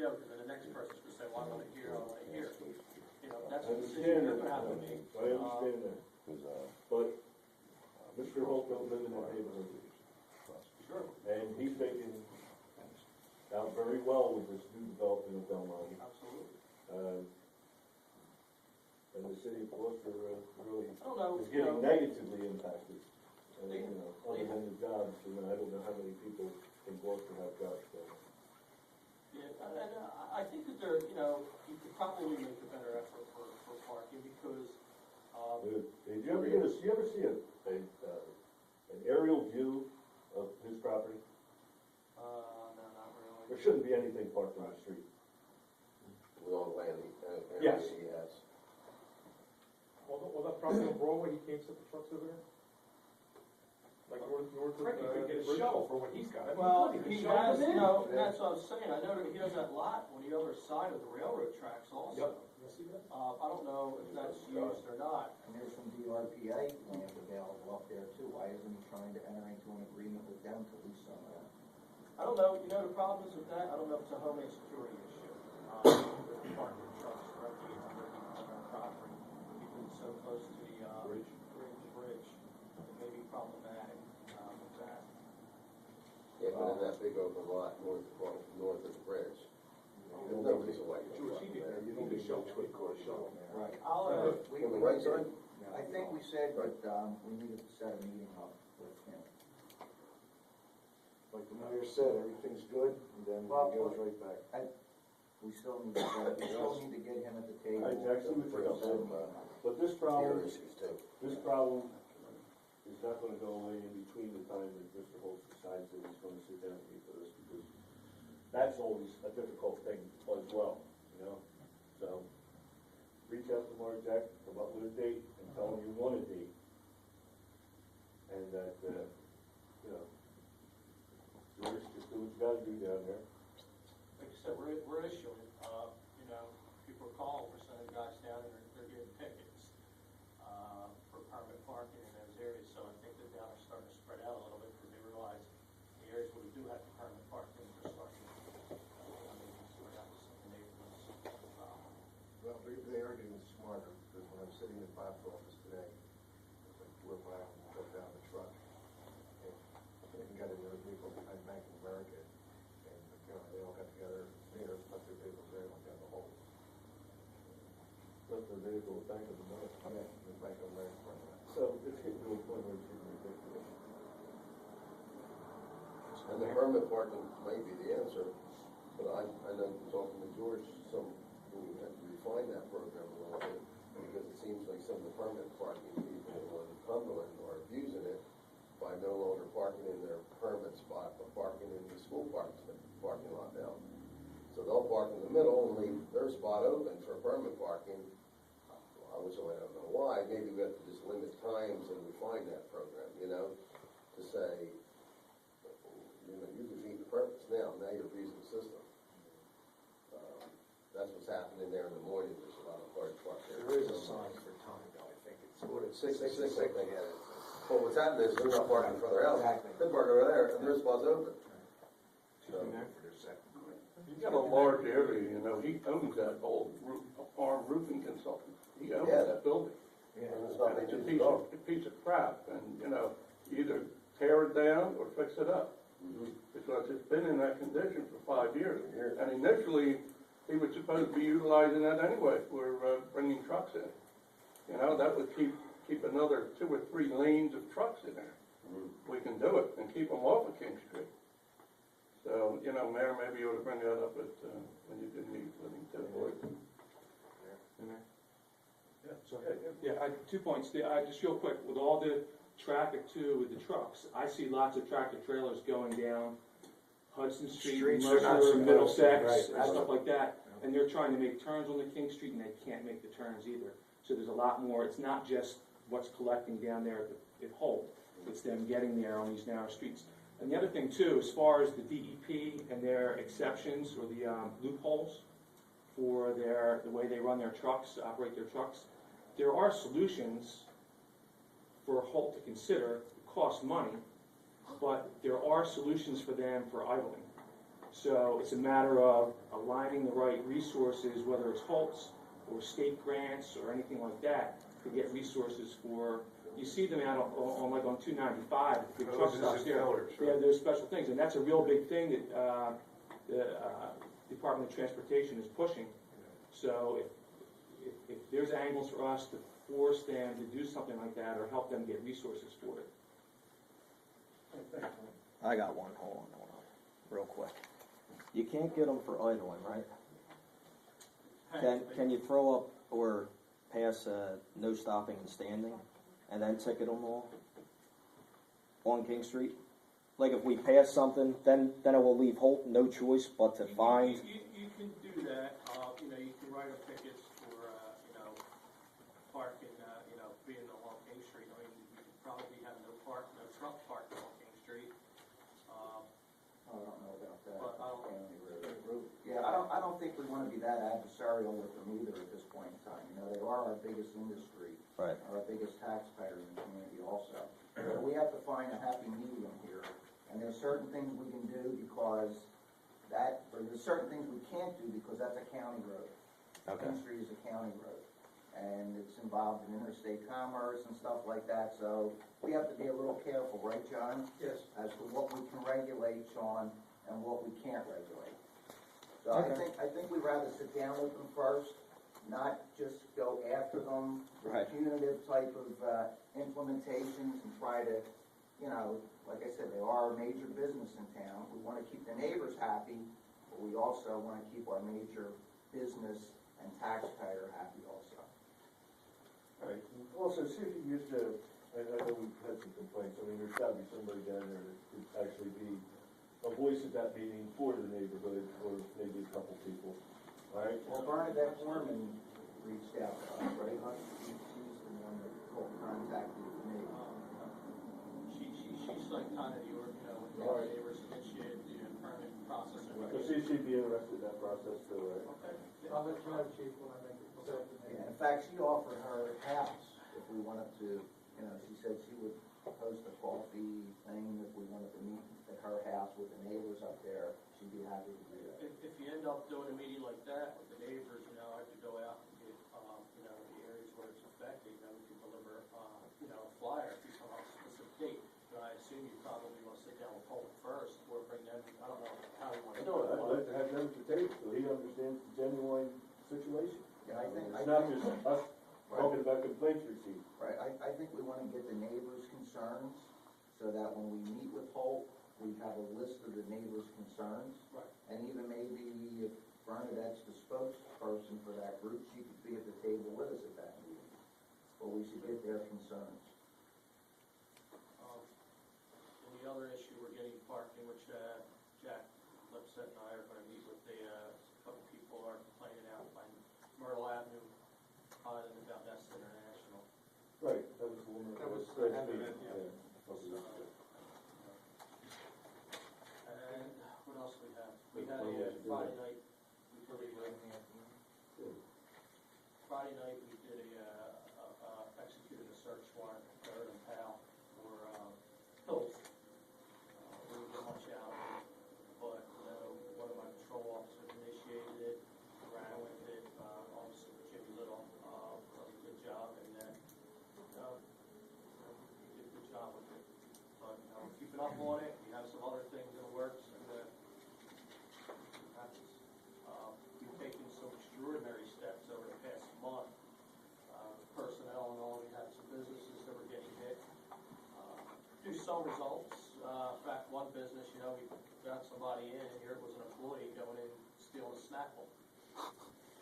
go, because then the next person's going to say, well, I want to hear, I want to hear. You know, that's I what the decision understand you're that. going to have to make. I understand that. But Mr. Holt don't live in that neighborhood. Sure, And he's taken out very well with this new development of Belmont. absolutely. And the city of Gloucester really I don't know, is you know, getting negatively impacted. They- You know, other than the jobs, and I don't know how many people in Gloucester have jobs. So. yeah, and I think that there, you know, you could probably make a better effort for parking because, Did you ever see an aerial view of his property? no, not really. There shouldn't be anything parked on the street. With all the land Yes. he has. Well, that property on Broadway, he can't set the trucks over there? Like north of, Frankie could get a Bridge? shovel for what he's got. Well, He he could shovel has, them in. no, that's what I was saying, I know that he has that lot on the other side of the railroad tracks also. Yep. You see that? I don't know if that's used or not. And there's some DRPA land available up there too. Why isn't he trying to enter into an agreement with them to lease some of that? I don't know, you know, the problem is with that, I don't know if it's a homeland security issue. With parking trucks directly on their property, because it's so close to the, bridge. It may be problematic, with that. Yeah, but in that big open lot north of the bridge, there's no reason why you George, should he there. could, he could shovel, he could shovel. Right. I'll, We- On the we right did- side? I think we said that, we needed to set a meeting up with him. Like the mayor said, everything's good, and then Well, it goes right back. We still need to get him at the table. I actually would Bring up say, some but this other problem, issues too. is not gonna go away in between the time that Mr. Holt decides that he's gonna sit down with me for this, because that's always a difficult thing as well, you know? So, reach out to Mark Jack, come up with a date, and tell him you want a date. And that, you know, George, just do what you gotta do down there. like I said, we're issuing, you know, people are calling, we're sending guys down and they're getting tickets, for permit parking in those areas, so I think that now they're starting to spread out a little bit, because they realize the areas where we do have the permit parking, they're starting to, spread out to some of the neighborhoods. Well, they are getting smarter, because when I'm sitting in Bob's office today, it's like 4 o'clock, and I got down the truck, and got another vehicle behind Bank of America, and, you know, they all got together, there, left their vehicles there, went down the hole. Let the vehicle Bank of America. Yeah, the Bank of America front of that. So, it's getting to a point where it's getting ridiculous. And the permit parking may be the answer, but I know from talking to George, we have to refine that program a little bit, because it seems like some of the permit parking people on Cumberland are abusing it by no longer parking in their permit spot, but parking in the school parking lot now. So they'll park in the middle and leave their spot open for permit parking, which I don't know why. Maybe we have to just limit times and refine that program, you know, to say, you know, you defeat the purpose now you're abusing the system. That's what's happening there in the morning, there's a lot of cars parked there. There is a sign for time, though, I think it's. What, it's six, I think. Well, what's happening is they're not parking in front of their house, they park over there, and their spot's open. So, He's got a large area, you know, he owns that old farm roofing consultant. He owns Yeah. that building. and it's not, they It's a just piece of, a piece of crap, and, you know, either tear it down or fix it up. Because it's been in that condition for 5 years. And initially, he was supposed to be utilizing that anyway for, bringing trucks in. You know, that would keep another 2 or 3 lanes of trucks in there. We can do it and keep them off of King Street. So, you know, Mayor, maybe you ought to bring that up at, when you do meet with him too. Yeah, 2 points. Just real quick, with all the traffic too, with the trucks, I see lots of tractor trailers going down Hudson Street, Streets are not Mercer, supposed- Middlesex, right, and right. stuff like that. And they're trying to make turns on the King Street, and they can't make the turns either. So there's a lot more. It's not just what's collecting down there at Holt. It's them getting there on these narrow streets. And the other thing too, as far as the DEP and their exceptions or the loopholes for the way they run their trucks, operate their trucks, there are solutions for Holt to consider. It costs money, but there are solutions for them for idling. So it's a matter of aligning the right resources, whether it's Holtz or state grants or anything like that, to get resources for, you see them out on like on 295, the big truck stops there. Yeah, there's special things, and that's a real big thing that the Department of Transportation is pushing. So if there's angles for us to force them to do something like that or help them get resources for it. I got one, hold on, real quick. You can't get them for idling, right? Can you throw up or pass no stopping and standing, and then ticket them all on King Street? Like if we pass something, then it will leave Holt no choice but to find. You can do that, you know, you can write up tickets for, you know, parking, you know, being along King Street. I mean, you could probably have no truck parking on King Street. I don't know about that. But I don't- County road. Yeah, I don't think we wanna be that adversarial with them either at this point in time. You know, they are our biggest industry. Right. Our biggest taxpayer in the community also. So we have to find a happy medium here. And there's certain things we can do because or there's certain things we can't do because that's a county road. Okay. King Street is a county road. And it's involved in interstate commerce and stuff like that, so we have to be a little careful, right, John? Yes. As to what we can regulate, Sean, and what we can't regulate. So Okay. I think we'd rather sit down with them first, not just go after them with Right. punitive type of implementations and try to, you know, like I said, they are a major business in town. We want to keep the neighbors happy, but we also want to keep our major business and taxpayer happy also. Right. Also, see if you used to, I know we've had some complaints, I mean, there's gotta be somebody down there that could actually be a voice at that meeting for the neighborhood, or maybe a couple people, all right? Well, Bernadette Foreman reached out to us, right? She's the one that contacted me. She's like kind of your, you know, when your neighbors initiate the permit process. So she'd be interested in that process too, right? Okay. I'll let you know, chief, when I make it. Yeah, in fact, she offered her house if we wanted to, you know, she said she would host a coffee thing if we wanted to meet at her house with the neighbors up there. She'd be happy to do that. If you end up doing a meeting like that with the neighbors, you know, I could go out and get, you know, the areas where it's affected, you know, we could deliver, you know, a flyer if you come up with a specific date. But I assume you probably want to sit down with Holt first, or bring them, I don't know how you want to do No, it. I'd like to have them at the table, so he understands the genuine situation. Yeah, I think, It's not just us talking about complaints received. right, I think we wanna get the neighbors' concerns, so that when we meet with Holt, we have a list of the neighbors' concerns. Right. And even maybe if Bernadette's the spokesperson for that group, she could be at the table with us at that meeting. But we should get their concerns. And the other issue, we're getting parking, which, Jack Lipset and I are gonna meet with a couple people are complaining out by Myrtle Avenue, and about that's international. Right, that was the woman. That was Fred the Speed, Henderson, yeah. And what else we have? We had a Friday night, Friday night, we did executed a search warrant at Third and Pal for, pills. We didn't get much out of it, but, you know, one of my patrol officers initiated it, ran with it, Officer Jimmy Little, does a good job, and then, you know, he did a good job with it. But, you know, keeping up on it, we have some other things in the works, and, we've taken some extraordinary steps over the past month. Personnel and all, we had some businesses that were getting hit. Do some results. In fact, one business, you know, we got somebody in, and here it was an employee going in, stealing a snack bowl.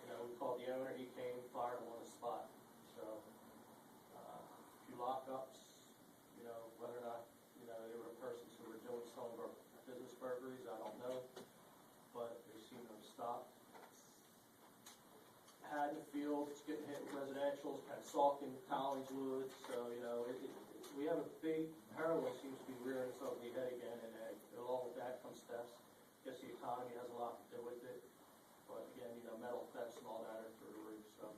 You know, we called the owner, he came, fired him on the spot. So, a few lockups, you know, whether or not, you know, they were persons who were doing some of our business burglaries, I don't know. But they seem to have stopped. Haddonfield, it's getting hit with residentials, Pennsauken, Collingswood, so, you know, we have a big, heroin seems to be rearing its ugly head again, and along with that comes thefts. Guess the economy has a lot to do with it, but again, you know, metal thefts and all that are through the roof, so.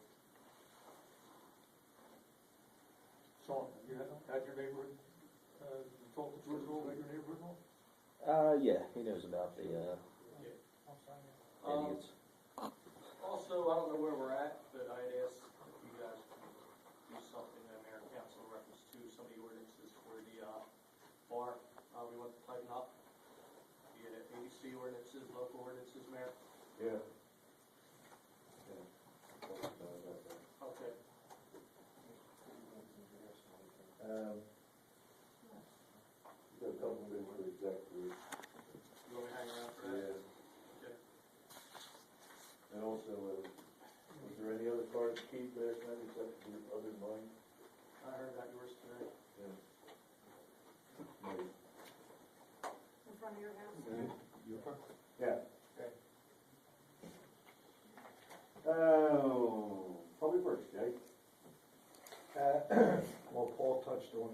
Sean, have you had your neighborhood, talk to George Hall, about your neighborhood hall? Yeah, he knows about the Yeah. Okay. Got a couple things for the executive. You want me to hang around for that? Okay. And also, was there any other cards to keep last night except for other than mine? I heard about yours today. Yeah. Maybe. In front of your house? Yeah. Okay. Probably first, Jay. Well, Paul touched on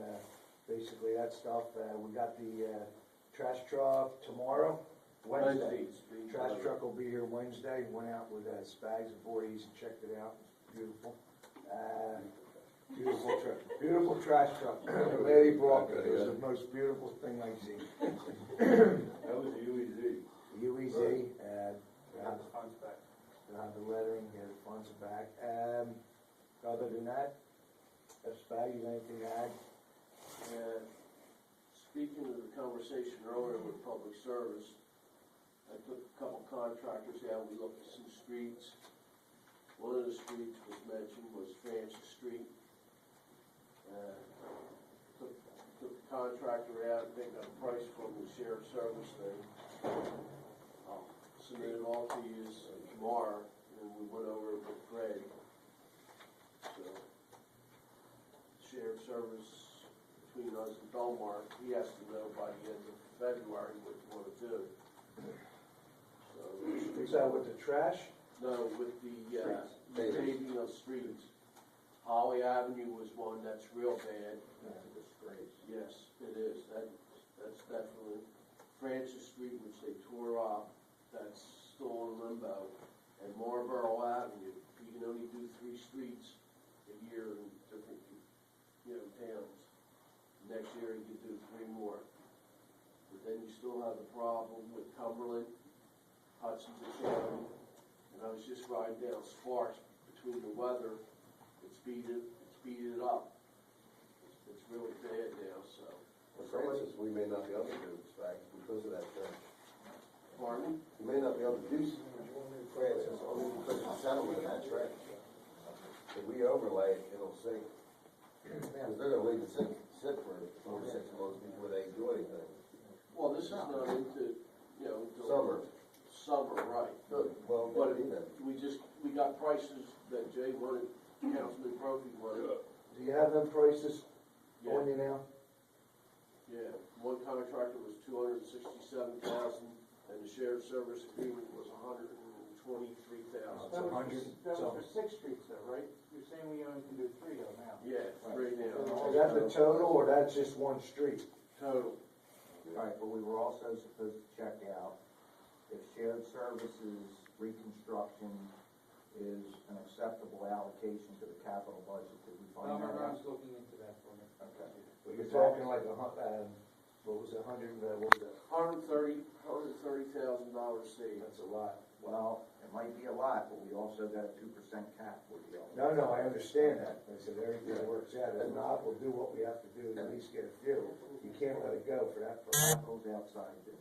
basically that stuff. We got the trash truck tomorrow, Wednesday. Trash truck will be here Wednesday. Went out with Spags and Voorhees and checked it out. It's beautiful. Beautiful trash truck. The lady brought it. It was the most beautiful thing I've seen. That was the UEZ. UEZ. Got the funds back. Got the lettering, get the funds back. Other than that, Spags, anything to add? Speaking of the conversation earlier with public service, I took a couple contractors out, we looked at some streets. One of the streets was mentioned was Francis Street. Took the contractor out, they got a price from the sheriff's service thing. I'll submit it all to you tomorrow, and we went over it with Fred. So, sheriff's service between us and Belmar, he has to know by the end of February what you want to do. So, Is that with the trash? no, with the paving of streets. Holly Avenue was one that's real bad. That's a disgrace. Yes, it is. That's definitely. Francis Street, which they tore up, that's still in limbo. And Marlboro Avenue, you can only do 3 streets a year in different, towns. Next year you could do 3 more. But then you still have the problem with Cumberland, Hudson's County, and I was just riding down Sparks between the weather, it speeded it up. It's really bad now, so. Well, Francis, we may not be able to do Spags because of that trench. Pardon? We may not be able to do Francis only because of the settlement of that trench. If we overlay it, it'll sink. Because they're gonna leave it sit for 4 to 6 months before they do anything. Well, this is not into, Summer. Summer, right. Good, well, But even. we got prices that Jay wanted, Councilman Brophy wanted. Do you have them prices Yeah. on you now? Yeah, one contractor was $267,000, and the shared service agreement was $123,000. That was for 6 streets though, right? You're saying we only can do 3 though now? Yeah, 3 now, Is that the total, or that's just one street? total. Right, but we were also supposed to check out if shared services reconstruction is an acceptable allocation to the capital budget. Did we find that out? looking into that for me. Okay. But you're talking like what was it, what was that? $130,000 saved. That's a lot. Well, it might be a lot, but we also got a 2% cap with the. No, I understand that. I said everything works out. If not, we'll do what we have to do to at least get a few. You can't let it go for that. Capital's outside this.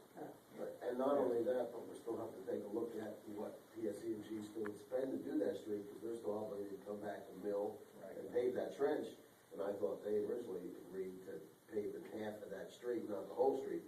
And not only that, but we still have to take a look at what PSE&G still would spend to do that street, because they're still obligated to come back and mill and pave that trench. And I thought they originally agreed to pave in half of that street, not the whole street.